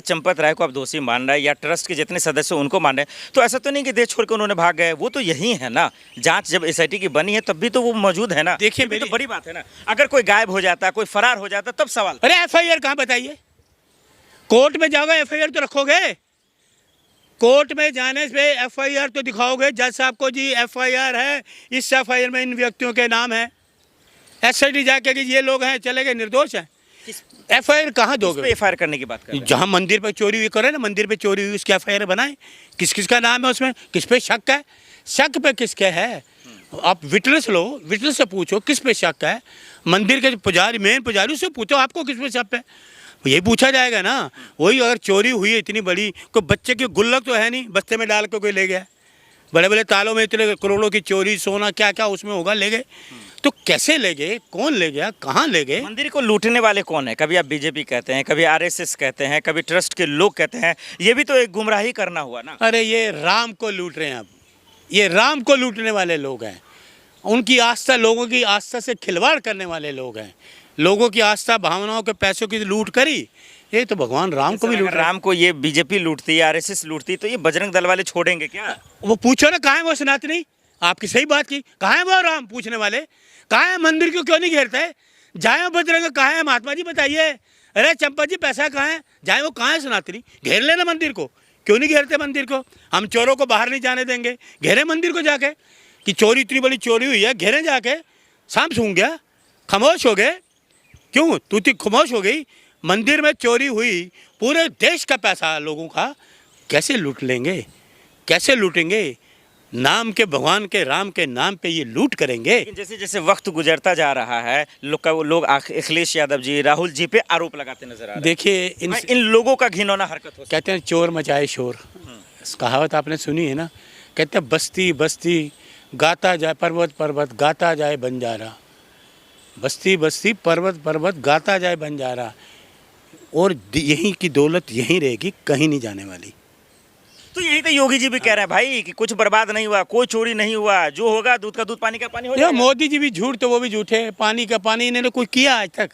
चंपत राय को आप दोषी मान रहे हैं या ट्रस्ट के जितने सदस्य उनको मान रहे हैं, तो ऐसा तो नहीं कि देश छोड़ के उन्होंने भाग गए, वो तो यही है ना। जांच जब एसआईटी की बनी है तब भी तो वो मौजूद है ना। देखिए ये भी तो बड़ी बात है ना। अगर कोई गायब हो जाता, कोई फरार हो जाता तब सवाल। अरे एफआईआर कहाँ बताइए? कोर्ट में जाओगे एफआईआर तो रखोगे, कोर्ट में जाने से एफआईआर तो दिखाओगे जज साहब को, जी एफआईआर है, इस एफआईआर में इन व्यक्तियों के नाम है। एसआईटी जाके कि ये लोग हैं, चले गए, निर्दोष हैं। एफआईआर कहाँ दोगे? एफआईआर करने की बात कर रहे हैं। जहाँ मंदिर पे चोरी हुई करे ना, मंदिर पे चोरी हुई उसकी एफआईआर बनाए। किस किस का नाम है उसमें, किस पे शक है, शक पे किसके है, आप विटनेस लो, विटनेस से पूछो किस पे शक है। मंदिर के पुजारी, मेन पुजारी, उससे पूछो आपको किस पे शक है, यही पूछा जाएगा ना। वही अगर चोरी हुई है इतनी बड़ी, कोई बच्चे की गुल्लक तो है नहीं, बस्ते में डाल के कोई ले गया। बड़े बड़े तालों में इतने करोड़ों की चोरी, सोना क्या क्या उसमें होगा, ले गए। तो कैसे ले गए, कौन ले गया, कहाँ ले गए? मंदिर को लूटने वाले कौन है? कभी आप बीजेपी कहते हैं, कभी आरएसएस कहते हैं, कभी ट्रस्ट के लोग कहते हैं। ये भी तो एक गुमराही करना हुआ ना। अरे ये राम को लूट रहे हैं, अब ये राम को लूटने वाले लोग हैं। उनकी आस्था, लोगों की आस्था से खिलवाड़ करने वाले लोग हैं। लोगों की आस्था, भावनाओं के पैसों की लूट करी, ये तो भगवान राम को भी लूट रहे हैं। राम को ये बीजेपी लूटती है, आरएसएस लूटती, तो ये बजरंग दल वाले छोड़ेंगे क्या? वो पूछो ना, कहाँ है वो सनातनी? आपकी सही बात की, कहाँ है वो राम पूछने वाले? कहाँ है? मंदिर क्यों नहीं घेरते है? जाए बजरंग, कहाँ है महात्मा जी बताइए? अरे चंपा जी पैसा कहाँ है? जाए वो, कहाँ है सनातनी? घेर लेना मंदिर को, क्यों नहीं घेरते मंदिर को? हम चोरों को बाहर नहीं जाने देंगे, घेरे मंदिर को जाके। कि चोरी, इतनी बड़ी चोरी हुई है, घेरे जाके। सांप सूंघ गया, खामोश हो गए, क्यों तूती खामोश हो गई? मंदिर में चोरी हुई, पूरे देश का पैसा लोगों का कैसे लूट लेंगे, कैसे लूटेंगे? नाम के, भगवान के, राम के नाम पे ये लूट करेंगे। लेकिन जैसे जैसे वक्त गुजरता जा रहा है, लोग अखिलेश यादव जी, राहुल जी पे आरोप लगाते नजर आ रहे हैं। देखिए इन लोगों का घिनौना हरकत हो। कहते हैं चोर मचाए शोर, कहावत आपने सुनी है ना? कहते हैं बस्ती बस्ती गाता जाए, पर्वत पर्वत गाता जाए बंजारा। बस्ती बस्ती पर्वत पर्वत गाता जाए बंजारा। और यहीं की दौलत यहीं रहेगी, कहीं नहीं जाने वाली। तो यही तो योगी जी भी कह रहे हैं भाई कि कुछ बर्बाद नहीं हुआ, कोई चोरी नहीं हुआ, जो होगा दूध का दूध, पानी का पानी हो जाएगा। मोदी जी भी झूठ, तो वो भी झूठे। पानी का पानी इन्होंने कोई किया आज तक?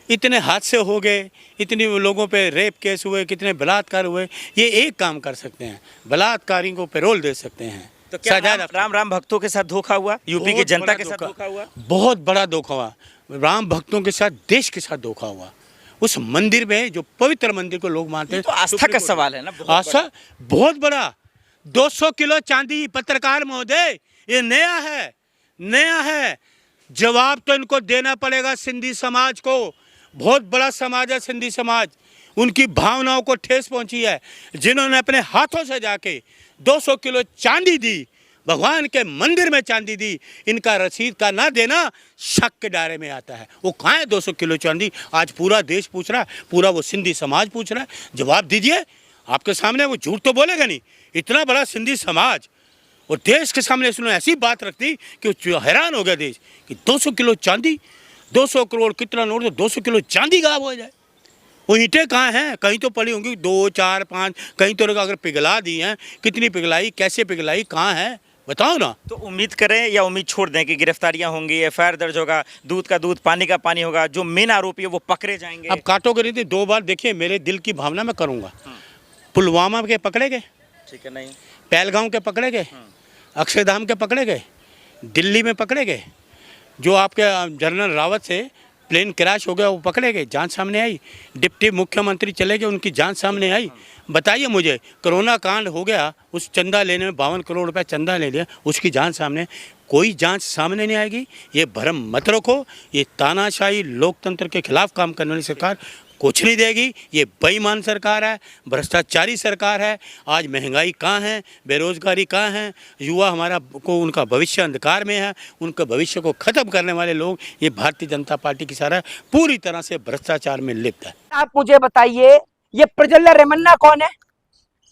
इतने हादसे हो गए, इतने लोगों पे रेप केस हुए, कितने बलात्कार हुए। ये एक काम कर सकते हैं, बलात्कारी को पैरोल दे सकते हैं। तो क्या राम भक्तों के साथ धोखा हुआ? यूपी की जनता के साथ धोखा हुआ? बहुत बड़ा धोखा हुआ। राम भक्तों के साथ, देश के साथ धोखा हुआ। उस मंदिर में, जो पवित्र मंदिर को लोग मानते हैं, तो आस्था का सवाल है ना। आस्था बहुत बड़ा। 200 किलो चांदी, पत्रकार महोदय, ये नया है, नया है। जवाब तो इनको देना पड़ेगा सिंधी समाज को। बहुत बड़ा समाज है सिंधी समाज, उनकी भावनाओं को ठेस पहुंची है। जिन्होंने अपने हाथों से जाके 200 किलो चांदी दी, भगवान के मंदिर में चांदी दी, इनका रसीद का ना देना शक के दायरे में आता है। वो कहाँ है 200 किलो चांदी? आज पूरा देश पूछ रहा है, पूरा वो सिंधी समाज पूछ रहा है। जवाब दीजिए, आपके सामने। वो झूठ तो बोलेगा नहीं। इतना बड़ा सिंधी समाज और देश के सामने उसने ऐसी बात रख दी कि हैरान हो गया देश कि 200 किलो चांदी, 200 करोड़ कितना नोट, तो 200 किलो चांदी गायब हो जाए। वो ईंटें कहाँ हैं? कहीं तो पड़ी होंगी, 2, 4, 5, कहीं तो अगर पिघला दी हैं, कितनी पिघलाई, कैसे पिघलाई, कहाँ है बताओ ना। तो उम्मीद करें या उम्मीद छोड़ दें कि गिरफ्तारियां होंगी, एफआईआर दर्ज होगा, दूध का दूध, पानी का पानी होगा, जो मेन आरोपी है वो पकड़े जाएंगे? अब काटोगे नहीं 2 बार। देखिए मेरे दिल की भावना मैं करूँगा। पुलवामा के पकड़े गए, ठीक है, नहीं पहलगांव के पकड़े गए, अक्षरधाम के पकड़े गए, दिल्ली में पकड़े गए, जो आपके जनरल रावत से प्लेन क्रैश हो गया वो पकड़े गए, जांच सामने आई। डिप्टी मुख्यमंत्री चले गए, उनकी जांच सामने आई। बताइए मुझे, कोरोना कांड हो गया, उस चंदा लेने में 52 करोड़ रुपए चंदा ले लिया, उसकी जांच सामने, कोई जांच सामने नहीं आएगी। ये भ्रम मत रखो। ये तानाशाही लोकतंत्र के खिलाफ काम करने वाली सरकार कुछ नहीं देगी। ये बेईमान सरकार है, भ्रष्टाचारी सरकार है। आज महंगाई कहाँ है, बेरोजगारी कहाँ है, युवा हमारा को, उनका भविष्य अंधकार में है। उनके भविष्य को ख़त्म करने वाले लोग ये भारतीय जनता पार्टी की सारा पूरी तरह से भ्रष्टाचार में लिप्त है। आप मुझे बताइए, ये प्रज्वल्ला रेवन्ना कौन है?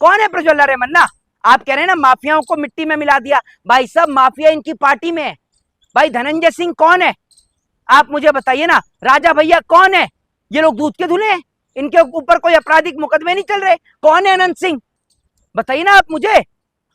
कौन है प्रज्वल्ला रेवन्ना? आप कह रहे हैं ना माफियाओं को मिट्टी में मिला दिया। भाई साहब, माफिया इनकी पार्टी में है। भाई धनंजय सिंह कौन है? आप मुझे बताइए ना। राजा भैया कौन है? ये लोग दूध के धुले हैं, इनके ऊपर कोई आपराधिक मुकदमे नहीं चल रहे। कौन है अनंत सिंह? बताइए ना आप मुझे।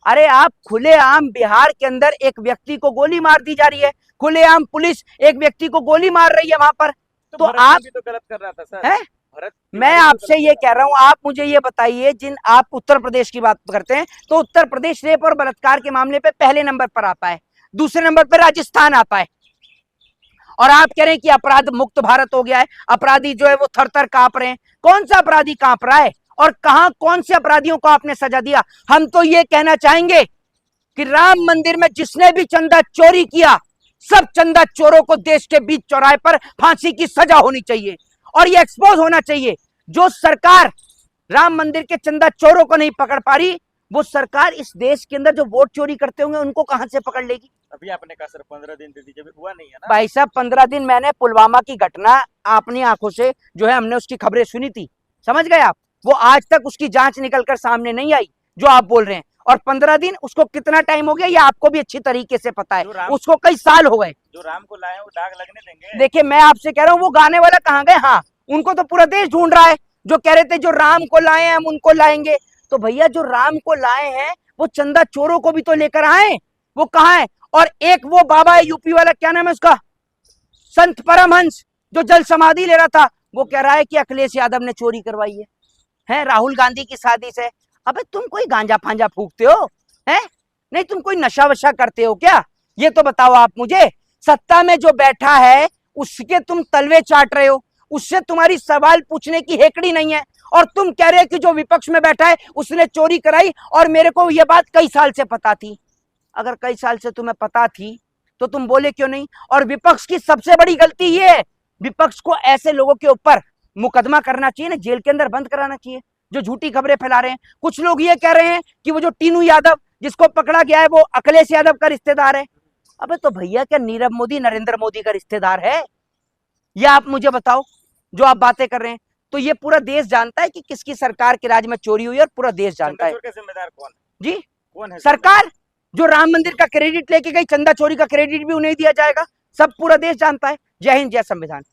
अरे आप खुलेआम बिहार के अंदर एक व्यक्ति को गोली मार दी जा रही है, खुलेआम पुलिस एक व्यक्ति को गोली मार रही है वहां पर। तो आप भी तो गलत कर रहा था सर। है? भरत मैं आपसे ये कह रहा हूं, आप मुझे ये बताइए, जिन आप उत्तर प्रदेश की बात करते हैं तो उत्तर प्रदेश रेप और बलात्कार के मामले पे पहले नंबर पर आता है, दूसरे नंबर पर राजस्थान आता है। और आप कह रहे हैं कि अपराध मुक्त भारत हो गया है, अपराधी जो है वो थर थर कांप रहे हैं। कौन सा अपराधी कांप रहा है और कहां कौन से अपराधियों को आपने सजा दिया? हम तो ये कहना चाहेंगे कि राम मंदिर में जिसने भी चंदा चोरी किया, सब चंदा चोरों को देश के बीच चौराहे पर फांसी की सजा होनी चाहिए और ये एक्सपोज होना चाहिए। जो सरकार राम मंदिर के चंदा चोरों को नहीं पकड़ पा रही, वो सरकार इस देश के अंदर जो वोट चोरी करते होंगे उनको कहां से पकड़ लेगी? अभी आपने कहा सर 15 दिन दे दीजिए, अभी हुआ नहीं है ना भाई साहब, 15 दिन मैंने पुलवामा की घटना अपनी आंखों से जो है हमने उसकी खबरें सुनी थी, समझ गए आप? वो आज तक उसकी जांच निकलकर सामने नहीं आई जो आप बोल रहे हैं। और 15 दिन, उसको कितना टाइम हो गया ये आपको भी अच्छी तरीके से पता है, उसको कई साल हो गए। जो राम को लाए वो दाग लगने देंगे? देखिए, मैं आपसे कह रहा हूँ वो गाने वाला कहाँ गए? हाँ, उनको तो पूरा देश ढूंढ रहा है, जो कह रहे थे जो राम को लाए हैं हम उनको लाएंगे। तो भैया, जो राम को लाए हैं वो चंदा चोरों को भी तो लेकर आए, वो कहाँ है? और एक वो बाबा है यूपी वाला, क्या नाम है उसका, संत परमहंस, जो जल समाधि ले रहा था, वो कह रहा है कि अखिलेश यादव ने चोरी करवाई है राहुल गांधी की शादी से। अबे तुम कोई गांजा फांजा फूकते हो हैं? नहीं, तुम कोई नशा वशा करते हो क्या? ये तो बताओ आप मुझे। सत्ता में जो बैठा है उसके तुम तलवे चाट रहे हो, उससे तुम्हारी सवाल पूछने की हेकड़ी नहीं है, और तुम कह रहे हो कि जो विपक्ष में बैठा है उसने चोरी कराई, और मेरे को ये बात कई साल से पता थी। अगर कई साल से तुम्हें पता थी तो तुम बोले क्यों नहीं? और विपक्ष की सबसे बड़ी गलती ये है, विपक्ष को ऐसे लोगों के ऊपर मुकदमा करना चाहिए ना, जेल के अंदर बंद कराना चाहिए जो झूठी खबरें फैला रहे हैं। कुछ लोग ये कह रहे हैं कि वो जो टीनू यादव जिसको पकड़ा गया है वो अखिलेश यादव का रिश्तेदार है। अबे तो भैया, क्या नीरव मोदी नरेंद्र मोदी का रिश्तेदार है? या आप मुझे बताओ, जो आप बातें कर रहे हैं। तो ये पूरा देश जानता है कि किसकी सरकार के राज में चोरी हुई है, और पूरा देश जानता है। चंदा चोर का जिम्मेदार कौन है? जी, कौन है सरकार, जो राम मंदिर का क्रेडिट लेके गई, चंदा चोरी का क्रेडिट भी उन्हें दिया जाएगा। सब पूरा देश जानता है। जय हिंद, जय संविधान।